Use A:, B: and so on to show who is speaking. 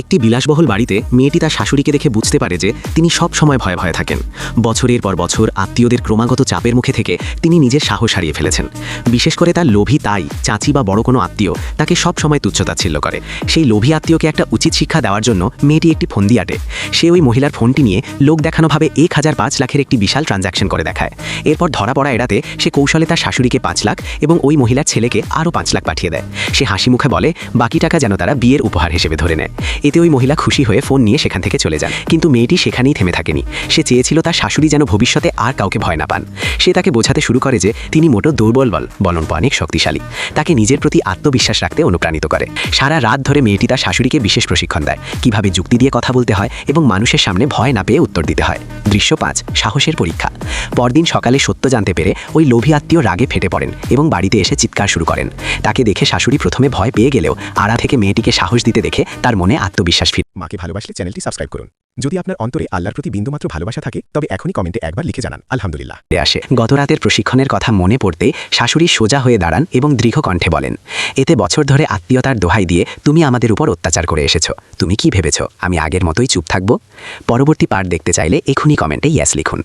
A: একটি বিলাসবহুল বাড়িতে মেয়েটি তার শাশুড়িকে দেখে বুঝতে পারে যে তিনি সব সময় ভয়ে ভয়ে থাকেন। বছরের পর বছর আত্মীয়দের ক্রমাগত চাপের মুখে থেকে তিনি নিজের সাহস হারিয়ে ফেলেছেন। বিশেষ করে তার লোভী তাই চাচি বা বড় কোনো আত্মীয় তাকে সব সময় তুচ্ছতাচ্ছিল্য করে। সেই লোভী আত্মীয়কে একটা উচিত শিক্ষা দেওয়ার জন্য মেয়েটি একটি ফন্দি আটে। সে ওই মহিলার ফোনটি নিয়ে লোক দেখানোভাবে 1005 লাখের একটি বিশাল ট্রানজ্যাকশন করে দেখায়। এরপর ধরা পড়া এড়াতে সে কৌশলে তার শাশুড়িকে 5 লাখ এবং ওই মহিলার ছেলেকে আরও 5 লাখ পাঠিয়ে দেয়। সে হাসি মুখে বলে বাকি টাকা যেন তারা বিয়ের উপহার হিসেবে ধরে নেয়। এতে ওই মহিলা খুশি হয়ে ফোন নিয়ে সেখান থেকে চলে যান। কিন্তু মেয়েটি সেখানেই থেমে থাকেনি। সে চেয়েছিল তার শাশুড়ি যেন ভবিষ্যতে আর কাউকে ভয় না পান। সে তাকে বোঝাতে শুরু করে যে তিনি মোটো দুর্বল বলন অনেক শক্তিশালী। তাকে নিজের প্রতি আত্মবিশ্বাস রাখতে অনুপ্রাণিত করে। সারা রাত ধরে মেয়েটি তার শাশুড়িকে বিশেষ প্রশিক্ষণ দেয়, কিভাবে যুক্তি দিয়ে কথা বলতে হয় এবং মানুষের সামনে ভয় না পেয়ে উত্তর দিতে হয়। দৃশ্য 5, সাহসের পরীক্ষা। পরদিন সকালে সত্য জানতে পেরে ওই লোভী আত্মীয় রাগে ফেটে পড়েন এবং বাড়িতে এসে চিৎকার শুরু করেন। তাকে দেখে শাশুড়ি প্রথমে ভয় পেয়ে গেলেও আড়া থেকে মেয়েটিকে সাহস দিতে দেখে তার মনে আত্মবিশ্বাস ফিরে।
B: মাকে ভালোবাসলে চ্যানেলটি সাবস্ক্রাইব করুন। যদি আপনার অন্তরে আল্লাহর প্রতি বিন্দুমাত্র ভালোবাসা থাকে তবে এখনই কমেন্টে একবার লিখে জানান আলহামদুলিল্লাহ।
A: আসে গতরাতের প্রশিক্ষণের কথা মনে পড়তেই শাশুড়ি সোজা হয়ে দাঁড়ান এবং দৃঢ় কণ্ঠে বলেন, এতে বছর ধরে আত্মীয়তার দোহাই দিয়ে তুমি আমাদের উপর অত্যাচার করে এসেছো। তুমি কি ভেবেছো আমি আগের মতোই চুপ থাকবো? পরবর্তী পার্ট দেখতে চাইলে এখনই কমেন্টে ইয়েস লিখুন।